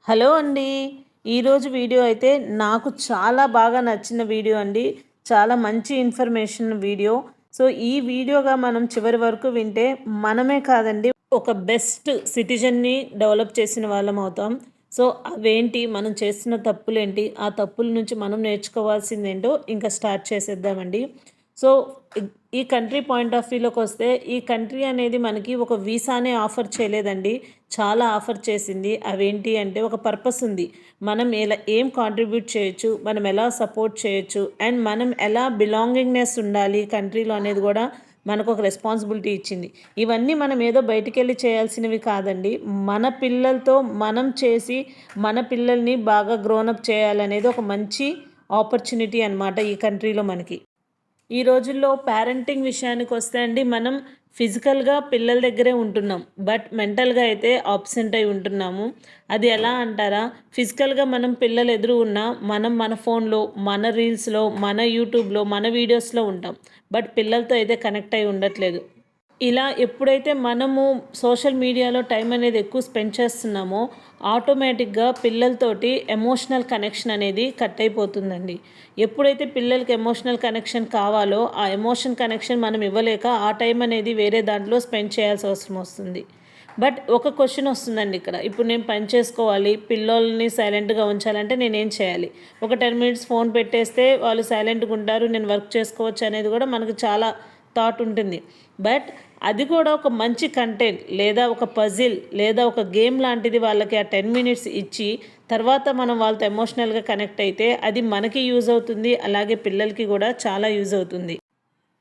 Hello అండి. ఈరోజు video అయితే నాకు చాలా బాగా నచ్చిన వీడియో అండి. చాలా మంచి ఇన్ఫర్మేషన్ వీడియో. సో, ఈ వీడియోగా మనం చివరి వరకు వింటే మనమే కాదండి, ఒక బెస్ట్ సిటిజన్‌ని డెవలప్ చేసిన వాళ్ళం అవుతాం. సో, అవేంటి, మనం చేస్తున్న తప్పులేంటి, ఆ తప్పుల నుంచి మనం నేర్చుకోవాల్సిందేంటో ఇంకా స్టార్ట్ చేసేద్దామండి. సో, ఈ కంట్రీ పాయింట్ ఆఫ్ వ్యూలోకొస్తే, ఈ కంట్రీ అనేది మనకి ఒక వీసానే ఆఫర్ చేయలేదండి. చాలా ఆఫర్ చేసింది. అవేంటి అంటే ఒక పర్పస్ ఉంది. మనం ఏం కాంట్రిబ్యూట్ చేయొచ్చు, మనం ఎలా సపోర్ట్ చేయొచ్చు, అండ్ మనం ఎలా బిలాంగింగ్‌నెస్ ఉండాలి కంట్రీలో అనేది గూడా మనకొక రెస్పాన్సిబిలిటీ ఇచ్చింది. ఇవన్నీ మనం ఏదో బయటికెళ్ళి చేయాల్సినవి కాదండి. మన పిల్లలతో మనం చేసి, మన పిల్లల్ని బాగా గ్రోన్ అప్ చేయాలనేది ఒక మంచి ఆపర్చునిటీ అనమాట ఈ కంట్రీలో మనకి. ఈ రోజుల్లో పేరెంటింగ్ విషయానికొస్తే అండి, మనం ఫిజికల్‌గా పిల్లల దగ్గరే ఉంటున్నాం. బట్ మెంటల్‌గా అయితే అబ్సెంట్ అయి ఉంటున్నాము. అది ఎలా అంటారా? ఫిజికల్‌గా మనం పిల్లలు ఎదురు ఉన్నా, మనం మన ఫోన్‌లో, మన రీల్స్‌లో, మన యూట్యూబ్‌లో, మన వీడియోస్‌లో ఉంటాం. బట్ పిల్లలతో అయితే కనెక్ట్ అయి ఉండట్లేదు. ఇలా ఎప్పుడైతే మనము సోషల్ మీడియాలో టైం అనేది ఎక్కువ స్పెండ్ చేస్తున్నామో, ఆటోమేటిక్‌గా పిల్లలతోటి ఎమోషనల్ కనెక్షన్ అనేది కట్ అయిపోతుందండి. ఎప్పుడైతే పిల్లలకి ఎమోషనల్ కనెక్షన్ కావాలో, ఆ ఎమోషన్ కనెక్షన్ మనం ఇవ్వలేక ఆ టైం అనేది వేరే దాంట్లో స్పెండ్ చేయాల్సిన అవసరం వస్తుంది. బట్ ఒక క్వెషన్ వస్తుందండి ఇక్కడ. ఇప్పుడు నేను పని చేసుకోవాలి, పిల్లోల్ని సైలెంట్‌గా ఉంచాలంటే నేనేం చేయాలి? ఒక 10 మినిట్స్ ఫోన్ పెట్టేస్తే వాళ్ళు సైలెంట్‌గా ఉంటారు, నేను వర్క్ చేసుకోవచ్చు అనేది కూడా మనకు చాలా థాట్ ఉంటుంది. బట్ అది కూడా ఒక మంచి కంటెంట్, లేదా ఒక పజిల్, లేదా ఒక గేమ్ లాంటిది వాళ్ళకి ఆ 10 మినిట్స్ ఇచ్చి, తర్వాత మనం వాళ్ళతో ఎమోషనల్‌గా కనెక్ట్ అయితే అది మనకి యూజ్ అవుతుంది. అలాగే పిల్లలకి కూడా చాలా యూజ్ అవుతుంది.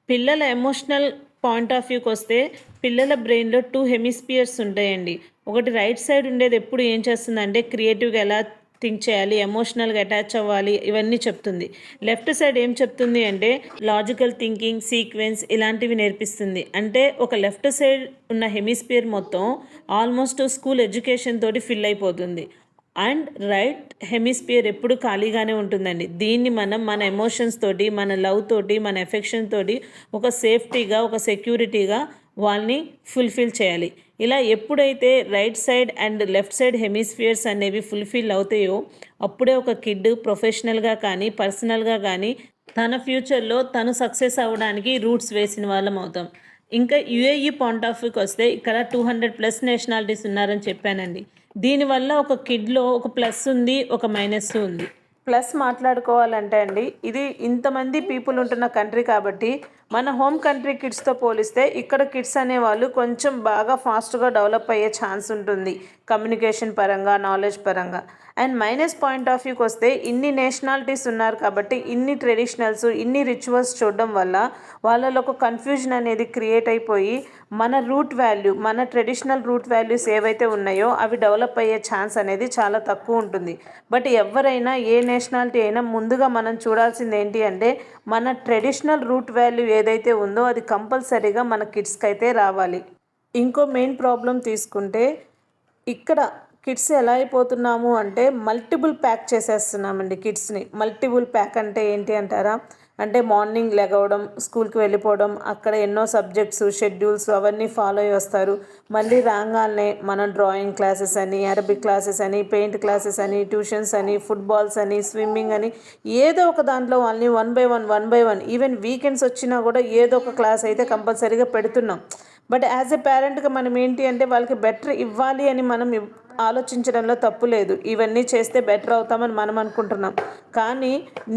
పిల్లల ఎమోషనల్ పాయింట్ ఆఫ్ వ్యూకొస్తే, పిల్లల బ్రెయిన్‌లో 2 హెమిస్ఫియర్స్ ఉంటాయండి. ఒకటి రైట్ సైడ్ ఉండేది ఎప్పుడు ఏం చేస్తుందంటే, క్రియేటివ్‌గా ఎలా థింక్ చేయాలి, ఎమోషనల్‌గా అటాచ్ అవ్వాలి, ఇవన్నీ చెప్తుంది. లెఫ్ట్ సైడ్ ఏం చెప్తుంది అంటే, లాజికల్ థింకింగ్, సీక్వెన్స్ ఇలాంటివి నేర్పిస్తుంది. అంటే ఒక లెఫ్ట్ సైడ్ ఉన్న హెమిస్ఫియర్ మొత్తం ఆల్మోస్ట్ స్కూల్ ఎడ్యుకేషన్ తోటి ఫిల్ అయిపోతుంది. అండ్ రైట్ హెమిస్ఫియర్ ఎప్పుడు ఖాళీగానే ఉంటుందండి. దీన్ని మనం మన ఎమోషన్స్ తోటి, మన లవ్ తోటి, మన ఎఫెక్షన్ తోటి ఒక సేఫ్టీగా, ఒక సెక్యూరిటీగా వాళ్ళని ఫుల్ఫిల్ చేయాలి. ఇలా ఎప్పుడైతే right side and left side hemispheres అనేవి ఫుల్ఫిల్ అవుతాయో, అప్పుడే ఒక కిడ్ ప్రొఫెషనల్గా కానీ, పర్సనల్గా కానీ తన ఫ్యూచర్లో తను సక్సెస్ అవ్వడానికి రూట్స్ వేసిన వాళ్ళం అవుతాం. ఇంకా యుఏఈ పాయింట్ ఆఫ్ వ్యూకి వస్తే, ఇక్కడ 200+ నేషనాలిటీస్ ఉన్నారని చెప్పానండి. దీనివల్ల ఒక కిడ్‌లో ఒక ప్లస్ ఉంది, ఒక మైనస్ ఉంది. ప్లస్ మాట్లాడుకోవాలంటే అండి, ఇది ఇంతమంది పీపుల్ ఉంటున్న కంట్రీ కాబట్టి, మన హోమ్ కంట్రీ కిడ్స్‌తో పోలిస్తే ఇక్కడ కిడ్స్ అనేవాళ్ళు కొంచెం బాగా ఫాస్ట్‌గా డెవలప్ అయ్యే ఛాన్స్ ఉంటుంది. కమ్యూనికేషన్ పరంగా, నాలెడ్జ్ పరంగా. అండ్ మైనస్ పాయింట్ ఆఫ్ వ్యూకి వస్తే, ఇన్ని నేషనాలిటీస్ ఉన్నారు కాబట్టి, ఇన్ని ట్రెడిషనల్స్, ఇన్ని రిచువల్స్ చూడడం వల్ల వాళ్ళలో ఒక కన్ఫ్యూజన్ అనేది క్రియేట్ అయిపోయి, మన రూట్ వాల్యూ, మన ట్రెడిషనల్ రూట్ వాల్యూస్ ఏవైతే ఉన్నాయో అవి డెవలప్ అయ్యే ఛాన్స్ అనేది చాలా తక్కువ ఉంటుంది. బట్ ఎవరైనా, ఏ నేషనాలిటీ అయినా ముందుగా మనం చూడాల్సింది ఏంటి అంటే, మన ట్రెడిషనల్ రూట్ వాల్యూ ఏదైతే ఉందో అది కంపల్సరీగా మన కిడ్స్కి అయితే రావాలి. ఇంకో మెయిన్ ప్రాబ్లం తీసుకుంటే, ఇక్కడ కిడ్స్ ఎలా అయిపోతున్నాము అంటే, మల్టిపుల్ ప్యాక్ చేసేస్తున్నామండి కిడ్స్‌ని. మల్టిపుల్ ప్యాక్ అంటే ఏంటి అంటారా? అంటే మార్నింగ్ లెగవడం, స్కూల్‌కి వెళ్ళిపోవడం, అక్కడ ఎన్నో సబ్జెక్ట్స్, షెడ్యూల్స్ అవన్నీ ఫాలో అయ్యి వస్తారు. మళ్ళీ రాంగాల్నే మనం డ్రాయింగ్ క్లాసెస్ అని, అరబిక్ క్లాసెస్ అని, పెయింట్ క్లాసెస్ అని, ట్యూషన్స్ అని, ఫుట్బాల్స్ అని, స్విమ్మింగ్ అని, ఏదో ఒక దాంట్లో వాళ్ళని one by one, one by one, even weekends వచ్చినా కూడా ఏదో ఒక క్లాస్ అయితే కంపల్సరీగా పెడుతున్నాం. బట్ యాజ్ ఎ పేరెంట్‌గా మనం ఏంటి అంటే, వాళ్ళకి బెటర్ ఇవ్వాలి అని మనం ఆలోచించడంలో తప్పు లేదు. ఇవన్నీ చేస్తే బెటర్ అవుతామని మనం అనుకుంటున్నాం. కానీ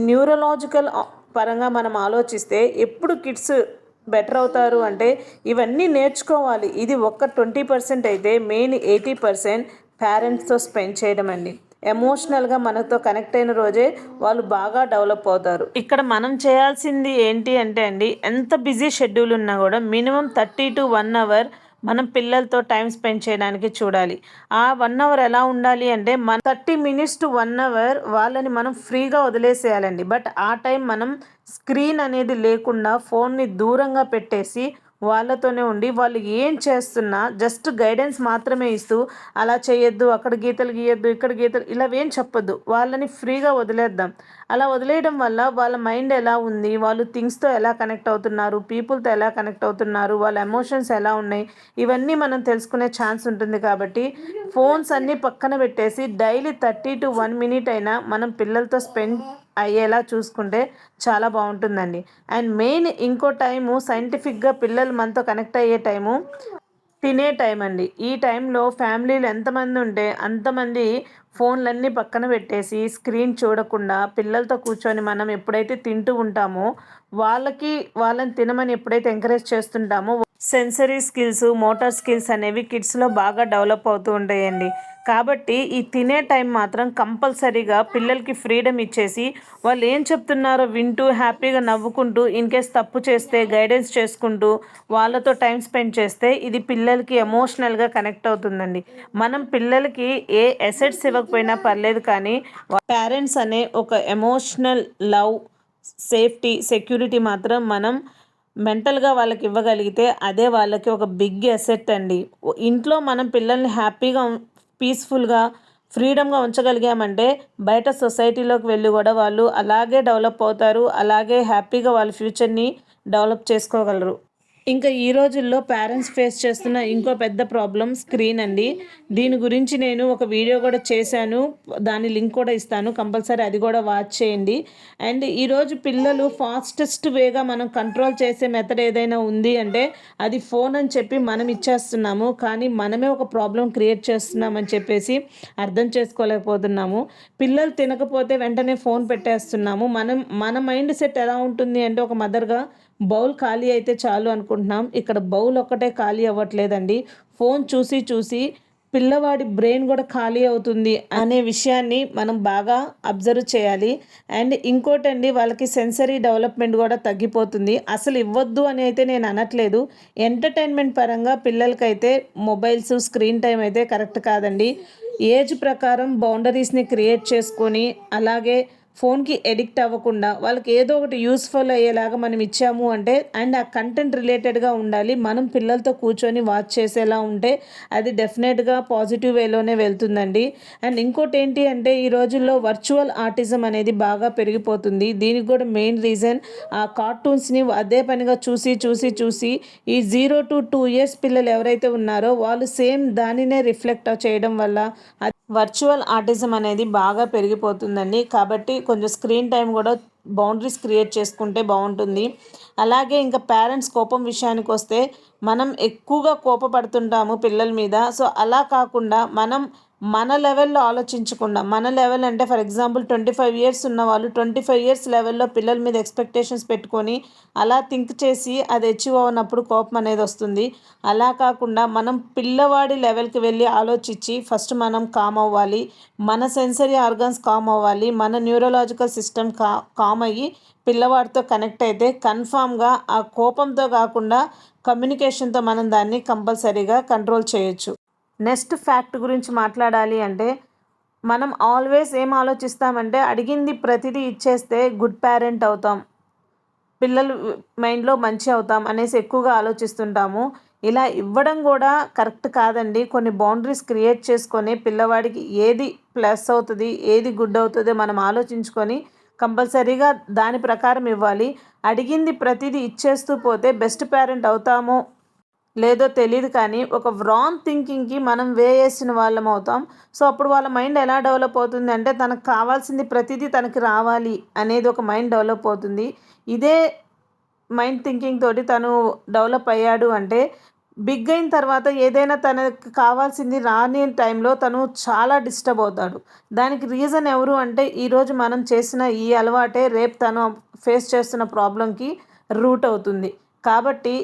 న్యూరలాజికల్ పరంగా మనం ఆలోచిస్తే, ఎప్పుడు కిడ్స్ బెటర్ అవుతారు అంటే, ఇవన్నీ నేర్చుకోవాలి. ఇది ఒక్క 20% అయితే, మెయిన్ 80% పేరెంట్స్‌తో స్పెండ్ చేయడం అండి. ఎమోషనల్‌గా మనతో కనెక్ట్ అయిన రోజే వాళ్ళు బాగా డెవలప్ అవుతారు. ఇక్కడ మనం చేయాల్సింది ఏంటి అంటే అండి, ఎంత బిజీ షెడ్యూల్ ఉన్నా కూడా మినిమం 30 to 1 అవర్ మనం పిల్లలతో టైం స్పెండ్ చేయడానికి చూడాలి. ఆ 1 అవర్ ఎలా ఉండాలి అంటే, మన 30 మినిట్స్ టు 1 అవర్ వాళ్ళని మనం ఫ్రీగా వదిలేసేయాలండి. బట్ ఆ టైం మనం స్క్రీన్ అనేది లేకుండా ఫోన్ని దూరంగా పెట్టేసి, వాళ్ళతోనే ఉండి వాళ్ళు ఏం చేస్తున్నా జస్ట్ గైడెన్స్ మాత్రమే ఇస్తూ అలా చేయొద్దు, అక్కడ గీతలు గీయొద్దు, ఇక్కడ గీతలు ఇలా ఏం చెప్పొద్దు, వాళ్ళని ఫ్రీగా వదిలేద్దాం. అలా వదిలేయడం వల్ల వాళ్ళ మైండ్ ఎలా ఉంది, వాళ్ళు థింగ్స్తో ఎలా కనెక్ట్ అవుతున్నారు, పీపుల్తో ఎలా కనెక్ట్ అవుతున్నారు, వాళ్ళ ఎమోషన్స్ ఎలా ఉన్నాయి, ఇవన్నీ మనం తెలుసుకునే ఛాన్స్ ఉంటుంది. కాబట్టి ఫోన్స్ అన్నీ పక్కన పెట్టేసి డైలీ 30 to 1 minute అయినా మనం పిల్లలతో స్పెండ్ అయ్యేలా చూసుకుంటే చాలా బాగుంటుందండి. అండ్ మెయిన్ ఇంకో టైము సైంటిఫిక్గా పిల్లలు మనతో కనెక్ట్ అయ్యే టైము తినే టైం అండి. ఈ టైంలో ఫ్యామిలీలో ఎంతమంది ఉంటే అంతమంది ఫోన్లన్నీ పక్కన పెట్టేసి స్క్రీన్ చూడకుండా పిల్లలతో కూర్చొని మనం ఎప్పుడైతే తింటూ ఉంటామో వాళ్ళని తినమని ఎప్పుడైతే ఎంకరేజ్ చేస్తుంటామో సెన్సరీ స్కిల్స్, మోటార్ స్కిల్స్ అనేవి కిడ్స్లో బాగా డెవలప్ అవుతూ ఉంటాయండి. కాబట్టి ఈ తినే టైం మాత్రం కంపల్సరీగా పిల్లలకి ఫ్రీడమ్ ఇచ్చేసి వాళ్ళు ఏం చెప్తున్నారో వింటూ హ్యాపీగా నవ్వుకుంటూ ఇన్ కేస్ తప్పు చేస్తే గైడెన్స్ చేసుకుంటూ వాళ్ళతో టైం స్పెండ్ చేస్తే ఇది పిల్లలకి ఎమోషనల్గా కనెక్ట్ అవుతుందండి. మనం పిల్లలకి ఏ ఎసెట్స్ ఇవ్వకపోయినా పర్లేదు, కానీ పేరెంట్స్ అనే ఒక ఎమోషనల్ లవ్, సేఫ్టీ, సెక్యూరిటీ మాత్రం మనం మెంటల్గా వాళ్ళకి ఇవ్వగలిగితే అదే వాళ్ళకి ఒక బిగ్ అసెట్ అండి. ఇంట్లో మనం పిల్లల్ని హ్యాపీగా పీస్ఫుల్గా ఫ్రీడమ్గా ఉంచగలిగామంటే బయట సొసైటీలోకి వెళ్ళి కూడా వాళ్ళు అలాగే డెవలప్ అవుతారు, అలాగే హ్యాపీగా వాళ్ళ ఫ్యూచర్ని డెవలప్ చేసుకోగలరు. ఇంకా ఈ రోజుల్లో పేరెంట్స్ ఫేస్ చేస్తున్న ఇంకో పెద్ద ప్రాబ్లం స్క్రీన్ అండి. దీని గురించి నేను ఒక వీడియో కూడా చేశాను, దాని లింక్ కూడా ఇస్తాను, కంపల్సరీ అది కూడా వాచ్ చేయండి. అండ్ ఈరోజు పిల్లలు ఫాస్టెస్ట్ వేగా మనం కంట్రోల్ చేసే మెథడ్ ఏదైనా ఉంది అంటే అది ఫోన్ అని చెప్పి మనం ఇచ్చేస్తున్నాము, కానీ మనమే ఒక ప్రాబ్లం క్రియేట్ చేస్తున్నామని చెప్పేసి అర్థం చేసుకోలేకపోతున్నాము. పిల్లలు తినకపోతే వెంటనే ఫోన్ పెట్టేస్తున్నాము. మన మైండ్ సెట్ ఎలా ఉంటుంది అంటే ఒక మదర్గా బౌల్ ఖాళీ అయితే చాలు అనుకుంటున్నాం. ఇక్కడ బౌల్ ఒక్కటే ఖాళీ అవ్వట్లేదండి. ఫోన్ చూసి చూసి పిల్లవాడి బ్రెయిన్ కూడా ఖాళీ అవుతుంది అనే విషయాన్ని మనం బాగా అబ్జర్వ్ చేయాలి. అండ్ ఇంకోటండి, వాళ్ళకి సెన్సరీ డెవలప్మెంట్ కూడా తగ్గిపోతుంది. అసలు ఇవ్వద్దు అని అయితే నేను అనట్లేదు. ఎంటర్టైన్మెంట్ పరంగా పిల్లలకైతే మొబైల్స్, స్క్రీన్ టైం అయితే కరెక్ట్ కాదండి. ఏజ్ ప్రకారం బౌండరీస్ని క్రియేట్ చేసుకొని అలాగే ఫోన్కి ఎడిక్ట్ అవ్వకుండా వాళ్ళకి ఏదో ఒకటి యూస్ఫుల్ అయ్యేలాగా మనం ఇచ్చాము అంటే అండ్ ఆ కంటెంట్ రిలేటెడ్గా ఉండాలి. మనం పిల్లలతో కూర్చొని వాచ్ చేసేలా ఉంటే అది డెఫినెట్గా పాజిటివ్ వేలోనే వెళ్తుందండి. అండ్ ఇంకోటి ఏంటి అంటే ఈ రోజుల్లో వర్చువల్ ఆర్టిజం అనేది బాగా పెరిగిపోతుంది. దీనికి కూడా మెయిన్ రీజన్ ఆ కార్టూన్స్ని అదే పనిగా చూసి చూసి చూసి ఈ 0 to 2 years పిల్లలు ఎవరైతే ఉన్నారో వాళ్ళు సేమ్ దానినే రిఫ్లెక్ట్ చేయడం వల్ల వర్చువల్ ఆర్టిజం అనేది బాగా పెరిగిపోతుందండి. కాబట్టి కొంచెం స్క్రీన్ టైం కూడా బౌండరీస్ క్రియేట్ చేసుకుంటే బాగుంటుంది. అలాగే ఇంకా పేరెంట్స్ కోపం విషయానికి వస్తే మనం ఎక్కువగా కోపపడుతుంటాము పిల్లల మీద. సో అలా కాకుండా మనం మన లెవెల్లో ఆలోచించకుండా, మన లెవెల్ అంటే ఫర్ ఎగ్జాంపుల్ 25 years ఉన్న వాళ్ళు 25 years లెవెల్లో పిల్లల మీద ఎక్స్పెక్టేషన్స్ పెట్టుకొని అలా థింక్ చేసి అది అచీవ్ అవ్వనప్పుడు కోపం అనేది వస్తుంది. అలా కాకుండా మనం పిల్లవాడి లెవెల్కి వెళ్ళి ఆలోచించి ఫస్ట్ మనం కామ్ అవ్వాలి, మన సెన్సరీ ఆర్గన్స్ కామ్ అవ్వాలి, మన న్యూరలాజికల్ సిస్టమ్ కామ్ అయ్యి పిల్లవాడితో కనెక్ట్ అయితే కన్ఫామ్గా ఆ కోపంతో కాకుండా కమ్యూనికేషన్తో మనం దాన్ని కంపల్సరీగా కంట్రోల్ చేయొచ్చు. నెక్స్ట్ ఫ్యాక్ట్ గురించి మాట్లాడాలి అంటే మనం ఆల్వేస్ ఏం ఆలోచిస్తామంటే అడిగింది ప్రతిదీ ఇచ్చేస్తే గుడ్ పేరెంట్ అవుతాం, పిల్లలు మైండ్లో మంచి అవుతాం అనేసి ఎక్కువగా ఆలోచిస్తుంటాము. ఇలా ఇవ్వడం కూడా కరెక్ట్ కాదండి. కొన్ని బౌండరీస్ క్రియేట్ చేసుకొని పిల్లవాడికి ఏది ప్లస్ అవుతుంది, ఏది గుడ్ అవుతుందో మనం ఆలోచించుకొని కంపల్సరీగా దాని ప్రకారం ఇవ్వాలి. అడిగింది ప్రతిదీ ఇచ్చేస్తూ పోతే బెస్ట్ పేరెంట్ అవుతామో లేదో తెలియదు, కానీ ఒక రాంగ్ థింకింగ్కి మనం వేసిన వాళ్ళం అవుతాం. సో అప్పుడు వాళ్ళ మైండ్ ఎలా డెవలప్ అవుతుంది అంటే తనకు కావాల్సింది ప్రతిదీ తనకి రావాలి అనేది ఒక మైండ్ డెవలప్ అవుతుంది. ఇదే మైండ్ థింకింగ్ తోటి తను డెవలప్ అయ్యాడు అంటే బిగ్ అయిన తర్వాత ఏదైనా తనకు కావాల్సింది రాని టైంలో తను చాలా డిస్టర్బ్ అవుతాడు. దానికి రీజన్ ఎవరు అంటే ఈరోజు మనం చేసిన ఈ అలవాటే రేపు తను ఫేస్ చేస్తున్న ప్రాబ్లంకి రూట్ అవుతుంది. కాబట్టి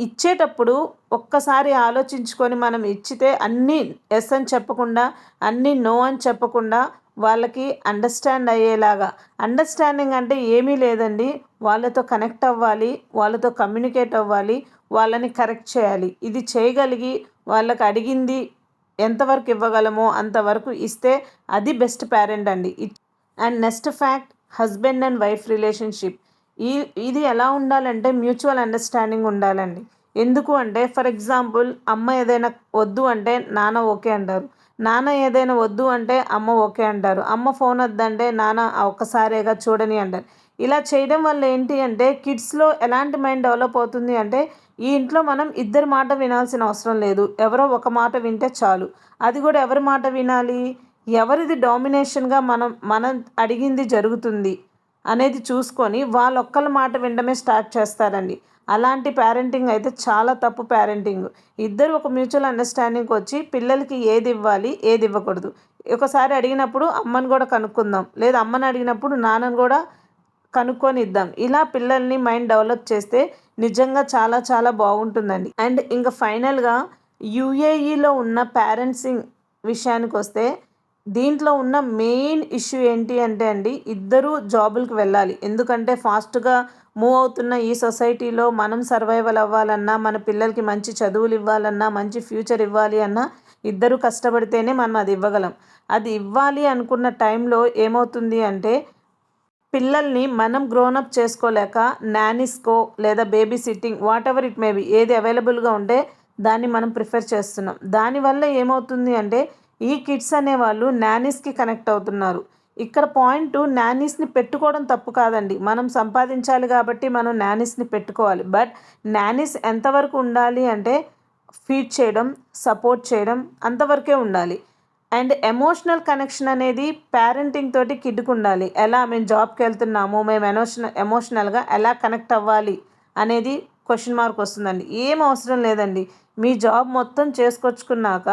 ఇచ్చేటప్పుడు ఒక్కసారి ఆలోచించుకొని మనం ఇచ్చితే అన్నీ ఎస్ అని చెప్పకుండా, అన్నీ నో అని చెప్పకుండా వాళ్ళకి అండర్స్టాండ్ అయ్యేలాగా. అండర్స్టాండింగ్ అంటే ఏమీ లేదండి, వాళ్ళతో కనెక్ట్ అవ్వాలి, వాళ్ళతో కమ్యూనికేట్ అవ్వాలి, వాళ్ళని కరెక్ట్ చేయాలి. ఇది చేయగలిగి వాళ్ళకి అడిగింది ఎంతవరకు ఇవ్వగలమో అంతవరకు ఇస్తే అది బెస్ట్ పేరెంట్ అండి. And next fact, husband and wife relationship. ఇది ఎలా ఉండాలంటే మ్యూచువల్ అండర్స్టాండింగ్ ఉండాలండి. ఎందుకు అంటే ఫర్ ఎగ్జాంపుల్ అమ్మ ఏదైనా వద్దు అంటే నాన్న ఓకే అంటారు. నాన్న ఏదైనా వద్దు అంటే అమ్మ ఓకే అంటారు. అమ్మ ఫోన్ వద్దంటే నాన్న ఒక్కసారేగా చూడని అంటారు. ఇలా చేయడం వల్ల ఏంటి అంటే కిడ్స్‌లో ఎలాంటి మైండ్ డెవలప్ అవుతుంది అంటే ఈ ఇంట్లో మనం ఇద్దరి మాట వినాల్సిన అవసరం లేదు. ఎవరో ఒక మాట వింటే చాలు. అది కూడా ఎవరి మాట వినాలి? ఎవరిది డామినేషన్‌గా మనం అడిగింది జరుగుతుంది అనేది చూసుకొని వాళ్ళొక్కళ్ళ మాట వినడమే స్టార్ట్ చేస్తారండి. అలాంటి పేరెంటింగ్ అయితే చాలా తప్పు పేరెంటింగ్. ఇద్దరు ఒక మ్యూచువల్ అండర్‌స్టాండింగ్‌కి వచ్చి పిల్లలకి ఏది ఇవ్వాలి, ఏది ఇవ్వకూడదు. ఒకసారి అడిగినప్పుడు అమ్మని కూడా కనుక్కుందాం. లేదా అమ్మని అడిగినప్పుడు నాన్నని కూడా కనుక్కొని ఇద్దాం. ఇలా పిల్లల్ని మైండ్ డెవలప్ చేస్తే నిజంగా చాలా చాలా బాగుంటుందండి. అండ్ ఇంకా ఫైనల్‌గా యూఏఈలో ఉన్న పేరెంట్సింగ్ విషయానికొస్తే దీంట్లో ఉన్న మెయిన్ ఇష్యూ ఏంటి అంటే అండి ఇద్దరూ జాబులకి వెళ్ళాలి. ఎందుకంటే ఫాస్ట్‌గా మూవ్ అవుతున్న ఈ సొసైటీలో మనం సర్వైవల్ అవ్వాలన్నా, మన పిల్లలకి మంచి చదువులు ఇవ్వాలన్నా, మంచి ఫ్యూచర్ ఇవ్వాలి అన్నా ఇద్దరు కష్టపడితేనే మనం అది ఇవ్వగలం. అది ఇవ్వాలి అనుకున్న టైంలో ఏమవుతుంది అంటే పిల్లల్ని మనం గ్రోన్ అప్ చేసుకోలేక నానీస్‌కో లేదా babysitting whatever it may be ఏది అవైలబుల్‌గా ఉంటే దాన్ని మనం ప్రిఫర్ చేస్తున్నాం. దానివల్ల ఏమవుతుంది అంటే ఈ కిడ్స్ అనేవాళ్ళు నానీస్‌కి కనెక్ట్ అవుతున్నారు. ఇక్కడ పాయింటు నానీస్‌ని పెట్టుకోవడం తప్పు కాదండి. మనం సంపాదించాలి కాబట్టి మనం నానీస్‌ని పెట్టుకోవాలి. బట్ నానీస్ ఎంతవరకు ఉండాలి అంటే ఫీడ్ చేయడం, సపోర్ట్ చేయడం అంతవరకే ఉండాలి. అండ్ ఎమోషనల్ కనెక్షన్ అనేది పేరెంటింగ్ తోటి కిడ్‌కి ఉండాలి. ఎలా మేము జాబ్‌కి వెళ్తున్నాము, మేము ఎమోషనల్‌గా ఎలా కనెక్ట్ అవ్వాలి అనేది క్వెషన్ మార్క్ వస్తుందండి. ఏం అవసరం లేదండి. మీ జాబ్ మొత్తం చేసుకొచ్చుకున్నాక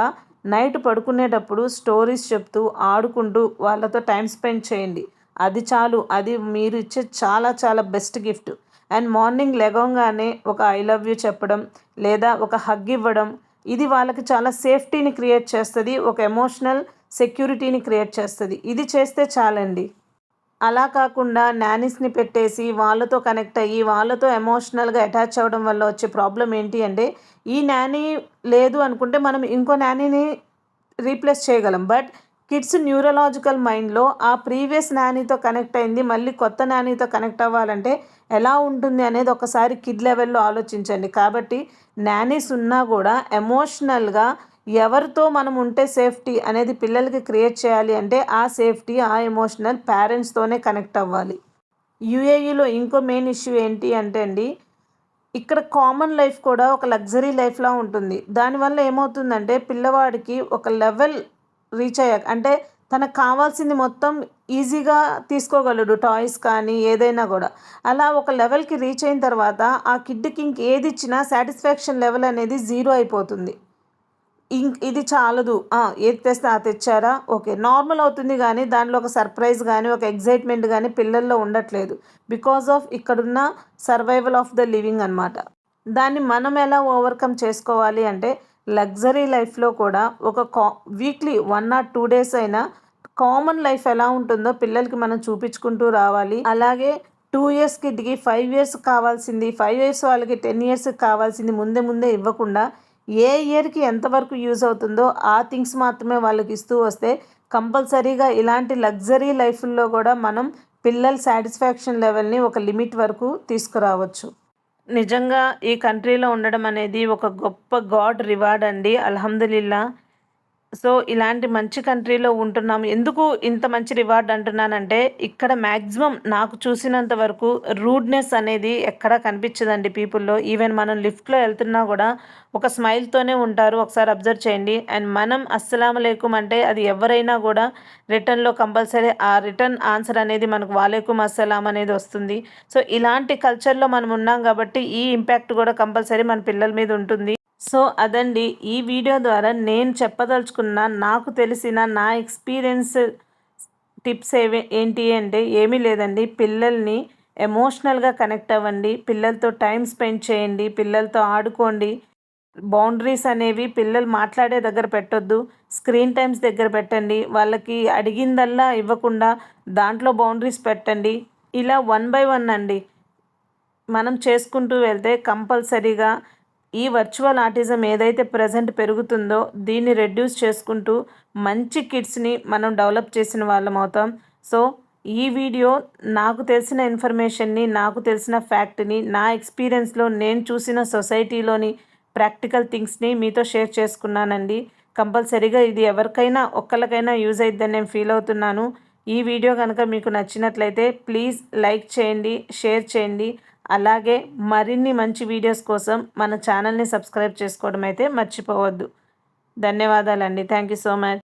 నైట్ పడుకునేటప్పుడు స్టోరీస్ చెప్తూ, ఆడుకుంటూ వాళ్ళతో టైం స్పెండ్ చేయండి. అది చాలు. అది మీరు ఇచ్చే చాలా చాలా బెస్ట్ గిఫ్ట్. అండ్ మార్నింగ్ లెగవగానే ఒక ఐ లవ్ యూ చెప్పడం, లేదా ఒక హగ్ ఇవ్వడం ఇది వాళ్ళకి చాలా సేఫ్టీని క్రియేట్ చేస్తుంది. ఒక ఎమోషనల్ సెక్యూరిటీని క్రియేట్ చేస్తుంది. ఇది చేస్తే చాలండి. అలా కాకుండా నానీస్‌ని పెట్టేసి వాళ్ళతో కనెక్ట్ అయ్యి, వాళ్ళతో ఎమోషనల్‌గా అటాచ్ అవ్వడం వల్ల వచ్చే ప్రాబ్లమ్ ఏంటి అంటే, ఈ నానీ లేదు అనుకుంటే మనం ఇంకో నానీని రీప్లేస్ చేయగలం. బట్ కిడ్స్ న్యూరలాజికల్ మైండ్‌లో ఆ ప్రీవియస్ నానీతో కనెక్ట్ అయింది మళ్ళీ కొత్త నానీతో కనెక్ట్ అవ్వాలంటే ఎలా ఉంటుంది అనేది ఒకసారి కిడ్ లెవెల్‌లో ఆలోచించండి. కాబట్టి నానీస్ ఉన్నా కూడా ఎమోషనల్‌గా ఎవరితో మనం ఉంటే సేఫ్టీ అనేది పిల్లలకి క్రియేట్ చేయాలి అంటే ఆ సేఫ్టీ, ఆ ఎమోషనల్ పేరెంట్స్‌తోనే కనెక్ట్ అవ్వాలి. యూఏఈలో ఇంకో మెయిన్ ఇష్యూ ఏంటి అంటే అండి, ఇక్కడ కామన్ లైఫ్ కూడా ఒక లగ్జరీ లైఫ్‌లా ఉంటుంది. దానివల్ల ఏమవుతుందంటే పిల్లవాడికి ఒక లెవెల్ రీచ్ అయ్యాక అంటే తనకు కావాల్సింది మొత్తం ఈజీగా తీసుకోగలడు. టాయ్స్ కానీ ఏదైనా కూడా. అలా ఒక లెవెల్‌కి రీచ్ అయిన తర్వాత ఆ కిడ్‌కి ఇంకేది ఇచ్చినా సాటిస్ఫాక్షన్ లెవెల్ అనేది జీరో అయిపోతుంది. ఇది చాలదు. ఏది తెస్తే తెచ్చారా? ఓకే. నార్మల్ అవుతుంది గానీ, దాంట్లో ఒక సర్ప్రైజ్ గానీ, ఒక ఎక్సైట్‌మెంట్ గానీ పిల్లల్లో ఉండట్లేదు. బికాజ్ ఆఫ్ ఇక్కడున్న సర్వైవల్ ఆఫ్ ద లివింగ్ అనమాట. దాన్ని మనం ఎలా ఓవర్‌కమ్ చేసుకోవాలి అంటే, లగ్జరీ లైఫ్‌లో కూడా ఒక వీక్లీ 1 ఆర్ 2 డేస్ అయినా కామన్ లైఫ్ ఎలా ఉంటుందో పిల్లలకి మనం చూపించుకుంటూ రావాలి. అలాగే 2 ఇయర్స్ కిడ్‌కి 5 ఇయర్స్ కావాల్సింది, 5 ఇయర్స్ వాళ్ళకి 10 ఇయర్స్‌కి కావాల్సింది ముందే ఇవ్వకుండా ఏ ఇయర్‌కి ఎంతవరకు యూజ్ అవుతుందో ఆ థింగ్స్ మాత్రమే వాళ్ళకి ఇస్తూ వస్తే కంపల్సరీగా ఇలాంటి లగ్జరీ లైఫ్‌ల్లో కూడా మనం పిల్లల సాటిస్ఫాక్షన్ లెవెల్‌ని ఒక లిమిట్ వరకు తీసుకురావచ్చు. నిజంగా ఈ కంట్రీలో ఉండడం అనేది ఒక గొప్ప గాడ్ రివార్డ్ అండి. అల్హమ్దులిల్లా. సో, ఇలాంటి మంచి కంట్రీలో ఉంటున్నాము. ఎందుకు ఇంత మంచి రివార్డ్ అంటున్నానంటే, ఇక్కడ మ్యాక్సిమం నాకు చూసినంత వరకు రూడ్‌నెస్ అనేది ఎక్కడా కనిపించదండి పీపుల్‌లో. ఈవెన్ మనం లిఫ్ట్‌లో వెళ్తున్నా గూడా ఒక స్మైల్‌తోనే ఉంటారు. ఒకసారి అబ్జర్వ్ చేయండి. అండ్ మనం అస్సలాము అలైకుం అంటే అది ఎవరైనా గూడా రిటర్న్‌లో కంపల్సరీ ఆ రిటర్న్ ఆన్సర్ అనేది మనకు వాలేకుం అస్సలాం అనేది వస్తుంది. సో, ఇలాంటి కల్చర్‌లో మనం ఉన్నాం గాబట్టి ఈ ఇంపాక్ట్ గూడా కంపల్సరీ మన పిల్లల మీద ఉంటుంది. సో అదండి ఈ వీడియో ద్వారా నేను చెప్పదలుచుకున్న నాకు తెలిసిన నా ఎక్స్పీరియన్స్ టిప్స్ ఏంటి అంటే ఏమీ లేదండి. పిల్లల్ని ఎమోషనల్గా కనెక్ట్ అవ్వండి, పిల్లలతో టైం స్పెండ్ చేయండి, పిల్లలతో ఆడుకోండి. బౌండరీస్ అనేవి పిల్లలు మాట్లాడే దగ్గర పెట్టొద్దు, స్క్రీన్ టైమ్స్ దగ్గర పెట్టండి. వాళ్ళకి అడిగిందల్లా ఇవ్వకుండా దాంట్లో బౌండరీస్ పెట్టండి. ఇలా 1 బై 1 అండి మనం చేసుకుంటూ వెళ్తే కంపల్సరీగా ఈ వర్చువల్ ఆటిజం ఏదైతే ప్రెజెంట్ పెరుగుతుందో దీన్ని రెడ్యూస్ చేసుకుంటూ మంచి కిడ్స్ని మనం డెవలప్ చేసిన వాళ్ళం అవుతాం. సో ఈ వీడియో నాకు తెలిసిన ఇన్ఫర్మేషన్ని, నాకు తెలిసిన ఫ్యాక్ట్‌ని, నా ఎక్స్‌పీరియన్స్‌లో నేను చూసిన సొసైటీలోని ప్రాక్టికల్ థింగ్స్‌ని మీతో షేర్ చేసుకున్నానండి. కంపల్సరీగా ఇది ఎవరికైనా ఒక్కళ్ళకైనా యూజ్ అయిద్దని నేను ఫీల్ అవుతున్నాను. ఈ వీడియో గనుక మీకు నచ్చినట్లయితే ప్లీజ్ లైక్ చేయండి, షేర్ చేయండి. అలాగే మరిన్ని మంచి వీడియోస్ కోసం మన ఛానల్‌ని సబ్స్క్రైబ్ చేసుకోవడం అయితే మర్చిపోవద్దు. ధన్యవాదాలండి. Thank you so much.